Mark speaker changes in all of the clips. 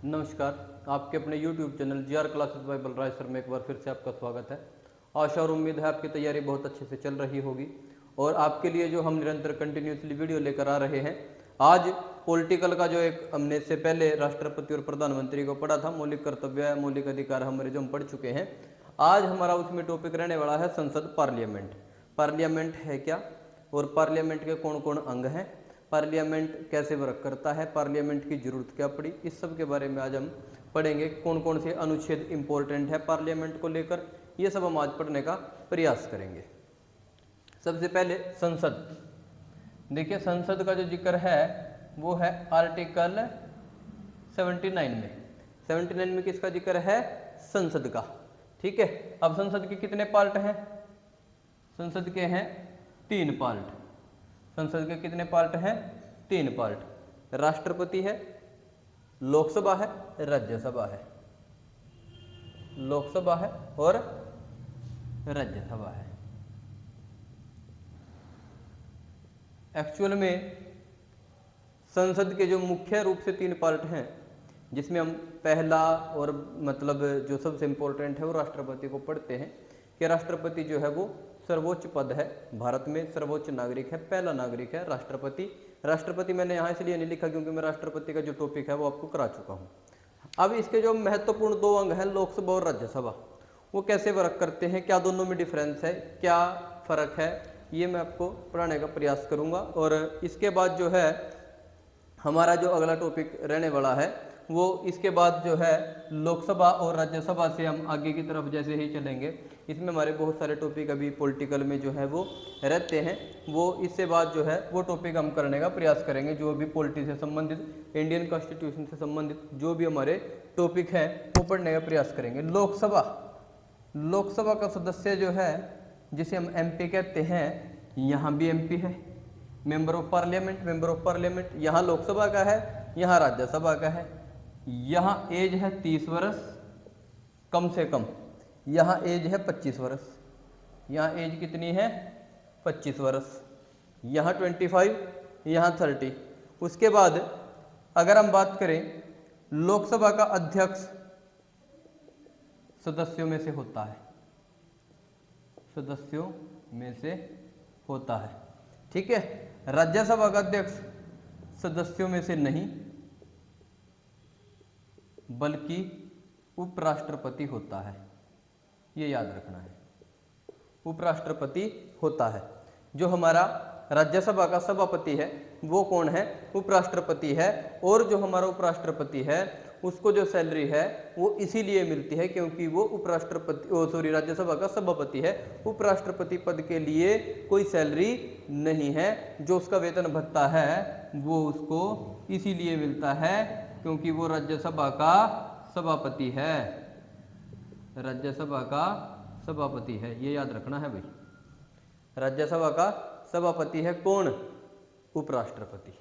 Speaker 1: नमस्कार। आपके अपने YouTube channel GR classes bye Balraj sir में एक बार फिर से आपका स्वागत है। आशा और उम्मीद है आपकी तैयारी बहुत अच्छे से चल रही होगी और आपके लिए जो हम निरंतर कंटिन्यूसली वीडियो लेकर आ रहे हैं। आज पॉलिटिकल का जो एक हमने इससे पहले राष्ट्रपति और प्रधानमंत्री को पढ़ा था, मौलिक कर्तव्य मौलिक अधिकार हमारे जो हम पढ़ चुके हैं। आज हमारा उसमें टॉपिक रहने वाला है संसद, पार्लियामेंट। पार्लियामेंट है क्या और पार्लियामेंट के कौन कौन अंग हैं, पार्लियामेंट कैसे वर्क करता है, पार्लियामेंट की जरूरत क्या पड़ी, इस सब के बारे में आज हम पढ़ेंगे। कौन कौन से अनुच्छेद इंपॉर्टेंट है पार्लियामेंट को लेकर, ये सब हम आज पढ़ने का प्रयास करेंगे। सबसे पहले संसद। देखिए, संसद का जो जिक्र है वो है आर्टिकल 79 में। 79 में किसका जिक्र है? संसद का। ठीक है। अब संसद के कितने पार्ट हैं? संसद के हैं 3 पार्ट। संसद के कितने पार्ट हैं? 3 पार्ट। राष्ट्रपति है, लोकसभा है, राज्यसभा है। लोकसभा है और राज्यसभा है। एक्चुअल में संसद के जो मुख्य रूप से 3 पार्ट हैं, जिसमें हम पहला और मतलब जो सबसे इंपॉर्टेंट है वो राष्ट्रपति को पढ़ते हैं कि राष्ट्रपति जो है वो सर्वोच्च पद है, भारत में सर्वोच्च नागरिक है, पहला नागरिक है राष्ट्रपति। राष्ट्रपति मैंने यहाँ इसलिए नहीं लिखा क्योंकि मैं राष्ट्रपति का जो टॉपिक है वो आपको करा चुका हूँ। अब इसके जो महत्वपूर्ण 2 अंग हैं, लोकसभा और राज्यसभा, वो कैसे वर्क करते हैं, क्या दोनों में डिफरेंस है, क्या फर्क है, ये मैं आपको पढ़ाने का प्रयास करूँगा। और इसके बाद जो है हमारा जो अगला टॉपिक रहने वाला है वो इसके बाद जो है लोकसभा और राज्यसभा से हम आगे की तरफ जैसे ही चलेंगे, इसमें हमारे बहुत सारे टॉपिक अभी पॉलिटिकल में जो है वो रहते हैं, वो इससे बाद जो है वो टॉपिक हम करने का प्रयास करेंगे। जो भी पॉलिटी से संबंधित, इंडियन कॉन्स्टिट्यूशन से संबंधित जो भी हमारे टॉपिक हैं वो पढ़ने का प्रयास करेंगे। लोकसभा, लोकसभा का सदस्य जो है जिसे हम MP कहते हैं, यहाँ भी MP है, member of parliament. Member of parliament यहाँ लोकसभा का है, यहाँ राज्यसभा का है। यहाँ एज है 30 वर्ष कम से कम, यहाँ एज है 25 वर्ष। यहाँ एज कितनी है? 25 वर्ष। यहाँ 25, यहाँ 30। उसके बाद अगर हम बात करें, लोकसभा का अध्यक्ष सदस्यों में से होता है, सदस्यों में से होता है। ठीक है। राज्यसभा का अध्यक्ष सदस्यों में से नहीं बल्कि उपराष्ट्रपति होता है, ये याद रखना है। उपराष्ट्रपति होता है। जो हमारा राज्यसभा का सभापति है वो कौन है? उपराष्ट्रपति है। और जो हमारा उपराष्ट्रपति है उसको जो सैलरी है वो इसीलिए मिलती है क्योंकि वो उपराष्ट्रपति राज्यसभा का सभापति है। उपराष्ट्रपति पद के लिए कोई सैलरी नहीं है। जो उसका वेतन भत्ता है वो उसको इसीलिए मिलता है क्योंकि वो राज्यसभा का सभापति है। राज्यसभा का सभापति है, ये याद रखना है भाई। राज्यसभा का सभापति है कौन? उपराष्ट्रपति।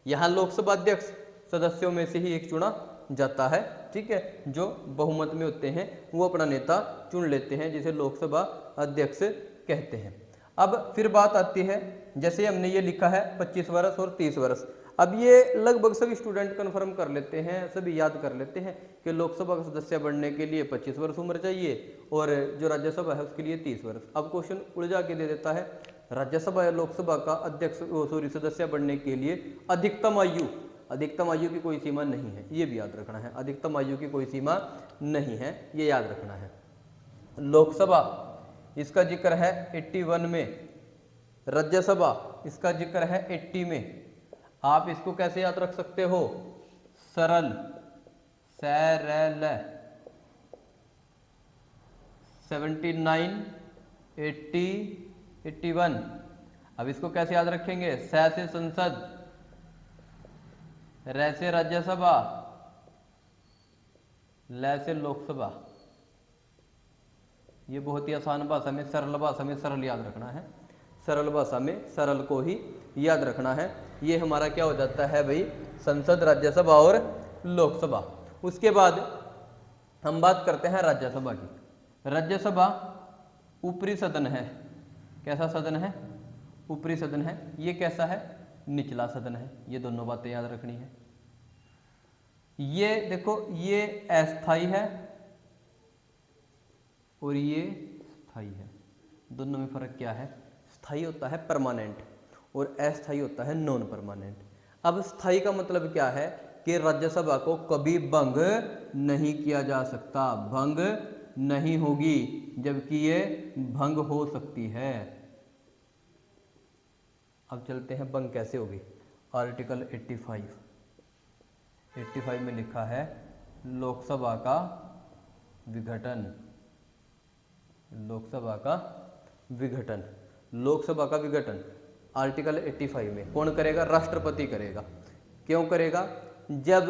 Speaker 1: यहाँ लोकसभा अध्यक्ष सदस्यों में से ही एक चुना जाता है। ठीक है। जो बहुमत में होते हैं वो अपना नेता चुन लेते हैं, जिसे लोकसभा अध्यक्ष कहते हैं। अब फिर बात आती है, जैसे हमने ये लिखा है 25 वर्ष और 30 वर्ष। अब ये लगभग सभी स्टूडेंट कन्फर्म कर लेते हैं, सभी याद कर लेते हैं कि लोकसभा का सदस्य बनने के लिए 25 वर्ष उम्र चाहिए और जो राज्यसभा है उसके लिए 30 वर्ष। अब क्वेश्चन उलझा के दे देता है, राज्यसभा या लोकसभा का अध्यक्ष सदस्य बनने के लिए अधिकतम आयु की कोई सीमा नहीं है, ये भी याद रखना है। अधिकतम आयु की कोई सीमा नहीं है, ये याद रखना है। लोकसभा इसका जिक्र है 81 में, राज्यसभा इसका जिक्र है 80 में। आप इसको कैसे याद रख सकते हो? सरल 79, 80, 81। अब इसको कैसे याद रखेंगे? से संसद, र से राज्यसभा, ल से लोकसभा। ये बहुत ही आसान भाषा में, सरल भाषा में सरल याद रखना है। सरल भाषा में सरल को ही याद रखना है। ये हमारा क्या हो जाता है भाई? संसद, राज्यसभा और लोकसभा। उसके बाद हम बात करते हैं राज्यसभा की। राज्यसभा ऊपरी सदन है। कैसा सदन है? ऊपरी सदन है। ये कैसा है? निचला सदन है। ये दोनों बातें याद रखनी है। ये देखो ये अस्थाई है और ये स्थाई है। दोनों में फर्क क्या है? स्थाई होता है परमानेंट और अस्थाई होता है नॉन परमानेंट। अब स्थाई का मतलब क्या है कि राज्यसभा को कभी भंग नहीं किया जा सकता, भंग नहीं होगी, जबकि ये भंग हो सकती है। अब चलते हैं भंग कैसे होगी। आर्टिकल 85 में लिखा है लोकसभा का विघटन, लोकसभा का विघटन, लोकसभा का विघटन आर्टिकल 85 में कौन करेगा? राष्ट्रपति करेगा। क्यों करेगा? जब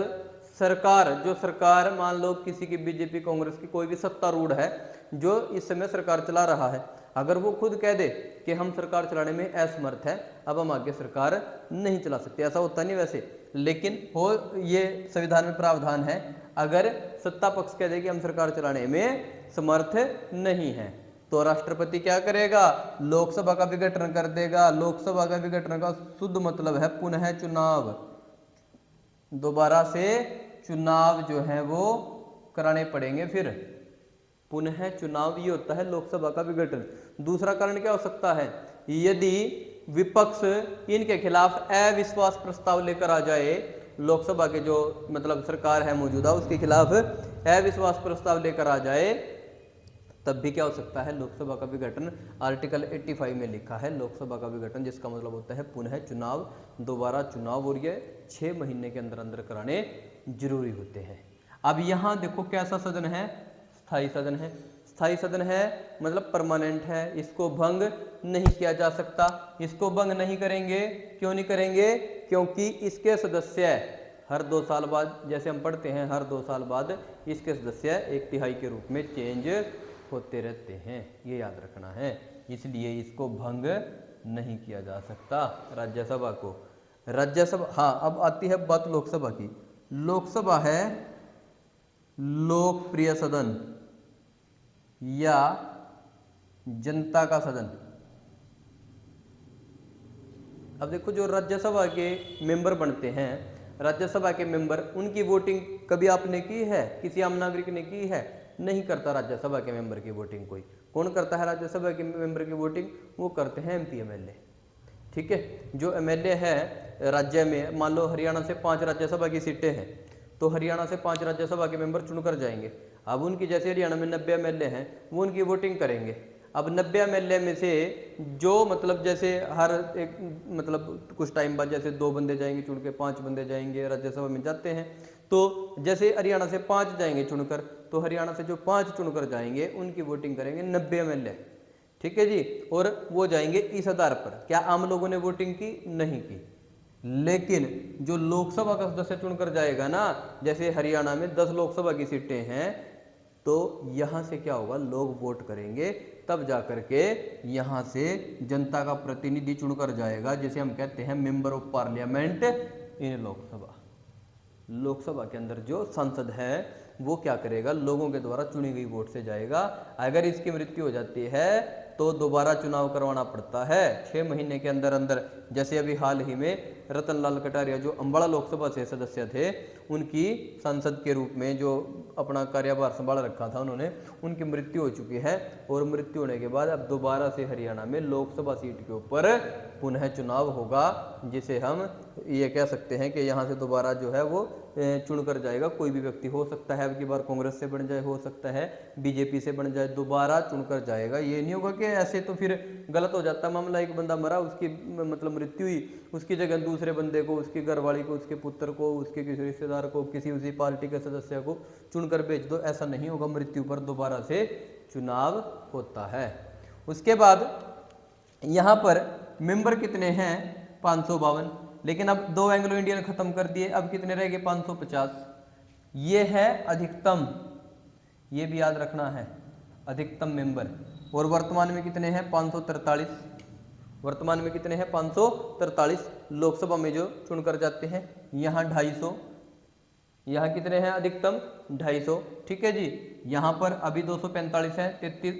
Speaker 1: सरकार, जो सरकार मान लो किसी की बीजेपी कांग्रेस की कोई भी सत्तारूढ़ है जो इस समय सरकार चला रहा है, अगर वो खुद कह दे कि हम सरकार चलाने में असमर्थ है, अब हम आगे सरकार नहीं चला सकते, ऐसा होता नहीं वैसे, लेकिन हो ये संविधान में प्रावधान है, अगर सत्ता पक्ष कह दे कि हम सरकार चलाने में समर्थ नहीं है तो राष्ट्रपति क्या करेगा? लोकसभा का विघटन कर देगा। लोकसभा का विघटन का शुद्ध मतलब है पुनः चुनाव, दोबारा से चुनाव जो है वो कराने पड़ेंगे। फिर पुनः चुनाव ये होता है लोकसभा का विघटन। दूसरा कारण क्या हो सकता है? यदि विपक्ष इनके खिलाफ अविश्वास प्रस्ताव लेकर आ जाए, लोकसभा के जो मतलब सरकार है मौजूदा उसके खिलाफ अविश्वास प्रस्ताव लेकर आ जाए, तब भी क्या हो सकता है? लोकसभा का विघटन। आर्टिकल 85 में लिखा है लोकसभा का विघटन, जिसका मतलब होता है पुनः चुनाव, दोबारा चुनाव, और ये 6 महीने के अंदर अंदर कराने जरूरी होते हैं। अब यहाँ देखो कैसा सदन है? स्थायी सदन है। स्थायी सदन है मतलब परमानेंट है, इसको भंग नहीं किया जा सकता। इसको भंग नहीं करेंगे, क्यों नहीं करेंगे? क्योंकि इसके सदस्य हर 2 साल बाद, जैसे हम पढ़ते हैं हर 2 साल बाद इसके सदस्य 1/3 के रूप में चेंज होते रहते हैं, ये याद रखना है। इसलिए इसको भंग नहीं किया जा सकता राज्यसभा को। राज्यसभा, हाँ अब आती है बात लोकसभा की। लोकसभा है लोकप्रिय सदन या जनता का सदन। अब देखो जो राज्यसभा के मेंबर बनते हैं, राज्यसभा के मेंबर, उनकी वोटिंग कभी आपने की है? किसी आम नागरिक ने की है? नहीं करता राज्यसभा के मेंबर की वोटिंग कोई। कौन करता है राज्यसभा के मेंबर की वोटिंग? वो करते हैं MP MLA। ठीक है, जो MLA है राज्य में, मान लो हरियाणा से 5 राज्यसभा की सीटें हैं, तो हरियाणा से 5 राज्यसभा के मेंबर चुनकर जाएंगे। अब उनकी, जैसे हरियाणा में 90 MLA हैं, वो उनकी वोटिंग करेंगे। अब 90 MLA में से जो मतलब जैसे हर एक मतलब कुछ टाइम बाद जैसे 2 बंदे जाएंगे चुन के, 5 बंदे जाएंगे राज्यसभा में जाते हैं, तो जैसे हरियाणा से 5 जाएंगे चुनकर, तो हरियाणा से जो 5 चुनकर जाएंगे उनकी वोटिंग करेंगे 90 MLA। ठीक है जी, और वो जाएंगे इस आधार पर। क्या आम लोगों ने वोटिंग की? नहीं की। लेकिन जो लोकसभा का सदस्य चुनकर जाएगा ना, जैसे हरियाणा में 10 लोकसभा की सीटें हैं, तो यहाँ से क्या होगा? लोग वोट करेंगे, तब जाकर के यहाँ से जनता का प्रतिनिधि चुनकर जाएगा, जिसे हम कहते हैं member of parliament in Lok Sabha. Lok Sabha के अंदर जो सांसद है वो क्या करेगा? लोगों के द्वारा चुनी गई वोट से जाएगा। अगर इसकी मृत्यु हो जाती है तो दोबारा चुनाव करवाना पड़ता है 6 महीने के अंदर अंदर। जैसे अभी हाल ही में रतनलाल कटारिया जो अंबाला लोकसभा से सदस्य थे, उनकी सांसद के रूप में जो अपना कार्यभार संभाल रखा था उन्होंने, उनकी मृत्यु हो चुकी है, और मृत्यु होने के बाद अब दोबारा से हरियाणा में लोकसभा सीट के ऊपर पुनः चुनाव होगा, जिसे हम ये कह सकते हैं कि यहाँ से दोबारा जो है वो चुनकर जाएगा। कोई भी व्यक्ति हो सकता है, अब की बार कांग्रेस से बन जाए, हो सकता है बीजेपी से बन जाए, दोबारा चुनकर जाएगा। ये नहीं होगा कि ऐसे तो फिर गलत हो जाता मामला, एक बंदा मरा, उसकी मतलब मृत्यु हुई, उसकी जगह दूसरे बंदे को, उसकी घरवाली को, उसके पुत्र को, उसके किसी रिश्तेदार को, किसी उसी पार्टी के सदस्य को चुनकर भेज दो, ऐसा नहीं होगा। मृत्यु पर दोबारा से चुनाव होता है। उसके बाद यहाँ पर मेंबर कितने हैं? 552। लेकिन अब 2 एंग्लो इंडियन खत्म कर दिए, अब कितने रह गए? 550। ये है अधिकतम, ये भी याद रखना है, अधिकतम मेंबर। और वर्तमान में कितने हैं? 543। वर्तमान में कितने हैं? 543 लोकसभा में जो चुनकर जाते हैं। यहाँ 250, यहाँ कितने हैं अधिकतम? 250। ठीक है जी, यहाँ पर अभी 245 है,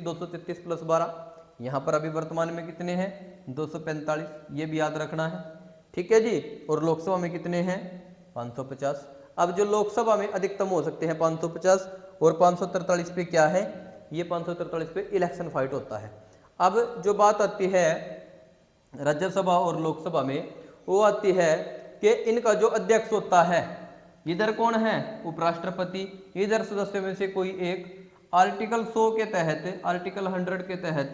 Speaker 1: 233 + 12। यहाँ पर अभी वर्तमान में कितने हैं? 245, ये भी याद रखना है। ठीक है जी, और लोकसभा में कितने हैं? 550। अब जो लोकसभा में अधिकतम हो सकते हैं 550 और 543 पे क्या है, ये 543 पे इलेक्शन फाइट होता है। अब जो बात आती है राज्यसभा और लोकसभा में, वो आती है कि इनका जो अध्यक्ष होता है, इधर कौन है, उपराष्ट्रपति, इधर सदस्यों में से कोई एक। आर्टिकल 100 के तहत, आर्टिकल 100 के तहत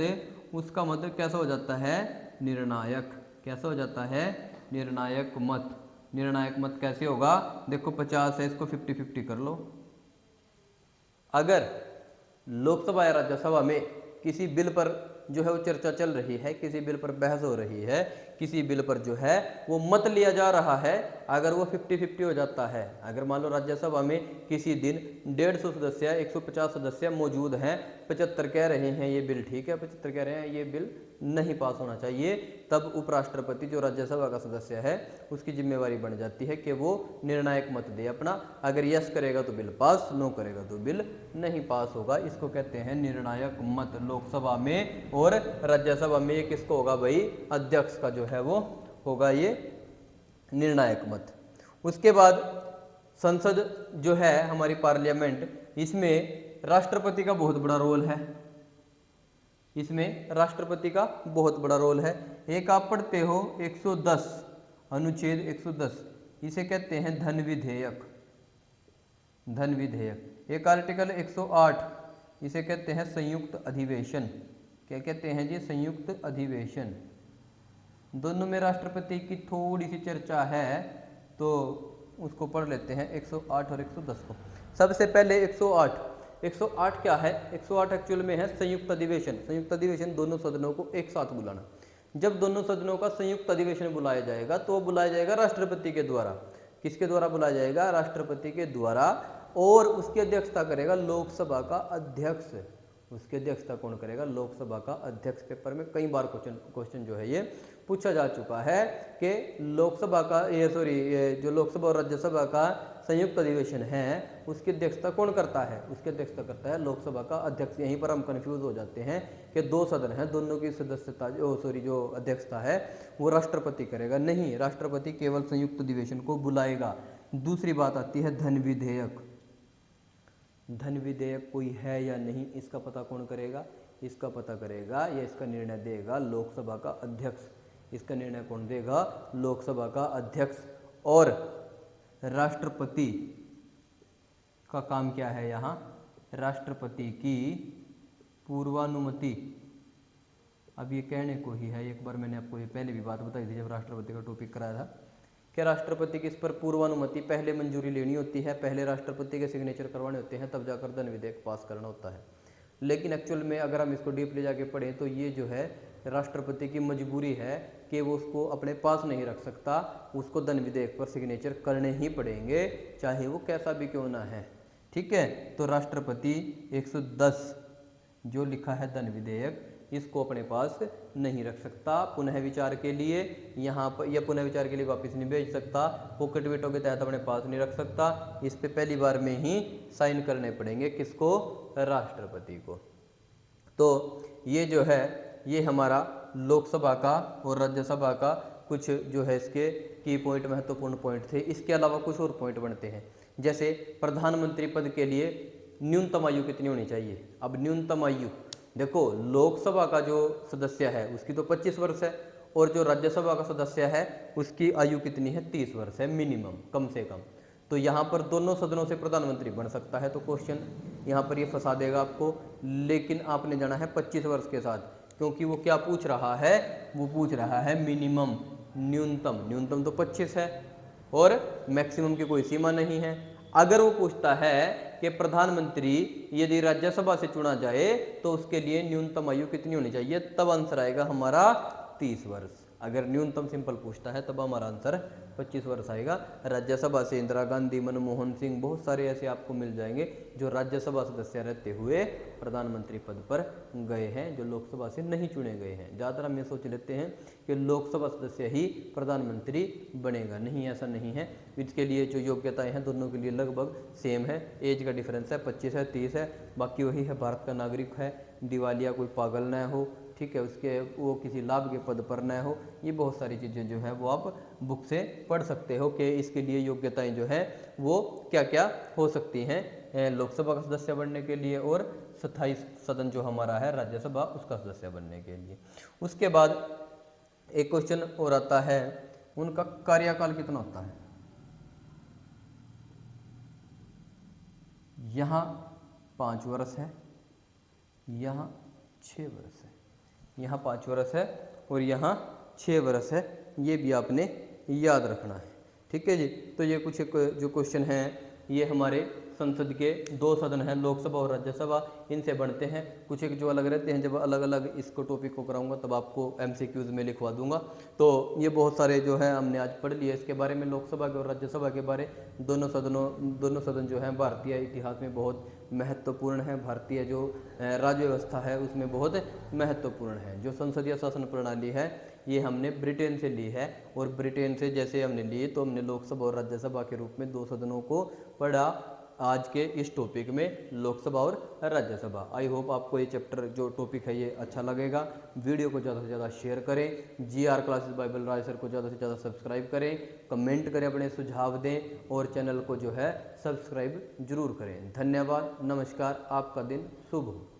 Speaker 1: उसका मत कैसा हो जाता है, निर्णायक। कैसा हो जाता है, निर्णायक मत। निर्णायक मत कैसे होगा, देखो 50 है, इसको 50-50 कर लो। अगर लोकसभा या राज्यसभा में किसी बिल पर जो है वो चर्चा चल रही है, किसी बिल पर बहस हो रही है, किसी बिल पर जो है वो मत लिया जा रहा है, अगर वो 50-50 हो जाता है, अगर मान लो राज्यसभा में किसी दिन 150 सदस्य, 150 सदस्य मौजूद हैं, 75 कह रहे हैं ये बिल ठीक है, 75 कह रहे हैं ये बिल नहीं पास होना चाहिए, तब उपराष्ट्रपति जो राज्यसभा का सदस्य है उसकी जिम्मेवारी बन जाती है कि वो निर्णायक मत दे अपना। अगर यस करेगा तो बिल पास, नो करेगा तो बिल नहीं पास होगा। इसको कहते हैं निर्णायक मत। लोकसभा में और राज्यसभा में ये किसको होगा भाई, अध्यक्ष का जो है वो होगा ये निर्णायक मत। उसके बाद संसद जो है हमारी पार्लियामेंट, इसमें राष्ट्रपति का बहुत बड़ा रोल है। इसमें राष्ट्रपति का बहुत बड़ा रोल है। एक आप पढ़ते हो 110, अनुच्छेद 110, इसे कहते हैं धन विधेयक। धन विधेयक। एक आर्टिकल 108, इसे कहते हैं संयुक्त अधिवेशन। क्या कहते हैं जी, संयुक्त अधिवेशन। दोनों में राष्ट्रपति की थोड़ी सी चर्चा है, तो उसको पढ़ लेते हैं 108 और 110 को। सबसे पहले 108 क्या है, 108 एक्चुअल में है संयुक्त अधिवेशन। संयुक्त अधिवेशन दोनों सदनों को एक साथ बुलाना। जब दोनों सदनों का संयुक्त अधिवेशन बुलाया जाएगा तो वो बुलाया जाएगा राष्ट्रपति के द्वारा। किसके द्वारा बुलाया जाएगा, राष्ट्रपति के द्वारा, और उसकी अध्यक्षता करेगा लोकसभा का अध्यक्ष। उसकी अध्यक्षता कौन करेगा, लोकसभा का अध्यक्ष। पेपर में कई बार क्वेश्चन जो है ये पूछा जा चुका है कि लोकसभा का ये जो लोकसभा और राज्यसभा का संयुक्त अधिवेशन है उसकी अध्यक्षता कौन करता है, उसकी अध्यक्षता करता है लोकसभा का अध्यक्ष। यहीं पर हम कंफ्यूज हो जाते हैं कि दो सदन हैं, दोनों की सदस्यता जो अध्यक्षता है वो राष्ट्रपति करेगा। नहीं, राष्ट्रपति केवल संयुक्त अधिवेशन को बुलाएगा। दूसरी बात आती है धन विधेयक। धन विधेयक कोई है या नहीं, इसका पता कौन करेगा, इसका पता करेगा या इसका निर्णय देगा लोकसभा का अध्यक्ष। इसका निर्णय कौन देगा, लोकसभा का अध्यक्ष। और राष्ट्रपति का काम क्या है यहाँ, राष्ट्रपति की पूर्वानुमति। अब ये कहने को ही है, एक बार मैंने आपको ये पहले भी बात बताई थी जब राष्ट्रपति का टॉपिक कराया था, कि राष्ट्रपति की इस पर पूर्वानुमति, पहले मंजूरी लेनी होती है, पहले राष्ट्रपति के सिग्नेचर करवाने होते हैं, तब जाकर धन विधेयक पास करना होता है। लेकिन एक्चुअल में अगर हम इसको डीपली जाके पढ़ें तो ये जो है राष्ट्रपति की मजबूरी है कि वो उसको अपने पास नहीं रख सकता, उसको धन विधेयक पर सिग्नेचर करने ही पड़ेंगे, चाहे वो कैसा भी क्यों ना है। ठीक है, तो राष्ट्रपति 110 जो लिखा है धन विधेयक, इसको अपने पास नहीं रख सकता। पुनः विचार के लिए यहाँ पर, यह पुनः विचार के लिए वापस नहीं भेज सकता, पॉकेट वेटो के तहत अपने पास नहीं रख सकता। इस पे पहली बार में ही साइन करने पड़ेंगे, किसको, राष्ट्रपति को। तो ये जो है ये हमारा लोकसभा का और राज्यसभा का कुछ जो है इसके की पॉइंट, महत्वपूर्ण पॉइंट थे। इसके अलावा कुछ और पॉइंट बनते हैं, जैसे प्रधानमंत्री पद के लिए न्यूनतम आयु कितनी होनी चाहिए। अब न्यूनतम आयु देखो, लोकसभा का जो सदस्य है उसकी तो 25 वर्ष है, और जो राज्यसभा का सदस्य है उसकी आयु कितनी है, 30 वर्ष है मिनिमम, कम से कम। तो यहाँ पर दोनों सदनों से प्रधानमंत्री बन सकता है। तो क्वेश्चन यहाँ पर ये फंसा देगा आपको, लेकिन आपने जाना है 25 वर्ष के साथ, क्योंकि वो क्या पूछ रहा है, वो पूछ रहा है मिनिमम, न्यूनतम। न्यूनतम तो 25 है और मैक्सिमम की कोई सीमा नहीं है। अगर वो पूछता है कि प्रधानमंत्री यदि राज्यसभा से चुना जाए तो उसके लिए न्यूनतम आयु कितनी होनी चाहिए, तब आंसर आएगा हमारा 30 वर्ष। अगर न्यूनतम सिंपल पूछता है तब हमारा आंसर 25 वर्ष आएगा। राज्यसभा से इंदिरा गांधी, मनमोहन सिंह, बहुत सारे ऐसे आपको मिल जाएंगे जो राज्यसभा सदस्य रहते हुए प्रधानमंत्री पद पर गए हैं, जो लोकसभा से नहीं चुने गए हैं। ज़्यादातर हम ये सोच लेते हैं कि लोकसभा सदस्य ही प्रधानमंत्री बनेगा, नहीं, ऐसा नहीं है। इसके लिए जो योग्यताएं हैं दोनों के लिए लगभग सेम है, एज का डिफरेंस है, 25 है, 30 है, बाकी वही है, भारत का नागरिक है, दिवालिया कोई पागल न हो, ठीक है, उसके वो किसी लाभ के पद पर न हो, ये बहुत सारी चीज़ें जो है वो आप बुक से पढ़ सकते हो कि इसके लिए योग्यताएं जो है वो क्या क्या हो सकती हैं लोकसभा का सदस्य बनने के लिए और 27 सदन जो हमारा है राज्यसभा उसका सदस्य बनने के लिए। उसके बाद एक क्वेश्चन और आता है, उनका कार्यकाल कितना होता है। यहाँ 5 वर्ष है, यहाँ 6 वर्ष है, यहाँ 5 वर्ष है और यहाँ 6 वर्ष है, ये भी आपने याद रखना है। ठीक है जी। तो ये कुछ जो क्वेश्चन हैं ये हमारे संसद के 2 सदन हैं, लोकसभा और राज्यसभा, इनसे बनते हैं। कुछ एक जो अलग रहते हैं, जब अलग अलग इसको टॉपिक को कराऊंगा तब आपको MCQs में लिखवा दूंगा। तो ये बहुत सारे जो है हमने आज पढ़ लिए इसके बारे में, लोकसभा के और राज्यसभा के बारे। दोनों सदन जो है भारतीय इतिहास में बहुत महत्वपूर्ण है। भारतीय जो राज्य व्यवस्था है उसमें बहुत महत्वपूर्ण है। जो संसदीय शासन प्रणाली है ये हमने ब्रिटेन से ली है, और ब्रिटेन से जैसे हमने ली तो हमने लोकसभा और राज्यसभा के रूप में 2 सदनों को पढ़ा आज के इस टॉपिक में, लोकसभा और राज्यसभा। आई होप आपको ये चैप्टर जो टॉपिक है ये अच्छा लगेगा। वीडियो को ज़्यादा से ज़्यादा शेयर करें, GR क्लासेस बाइबल राय सर को ज़्यादा से ज़्यादा सब्सक्राइब करें, कमेंट करें, अपने सुझाव दें और चैनल को जो है सब्सक्राइब जरूर करें। धन्यवाद, नमस्कार, आपका दिन शुभ हो।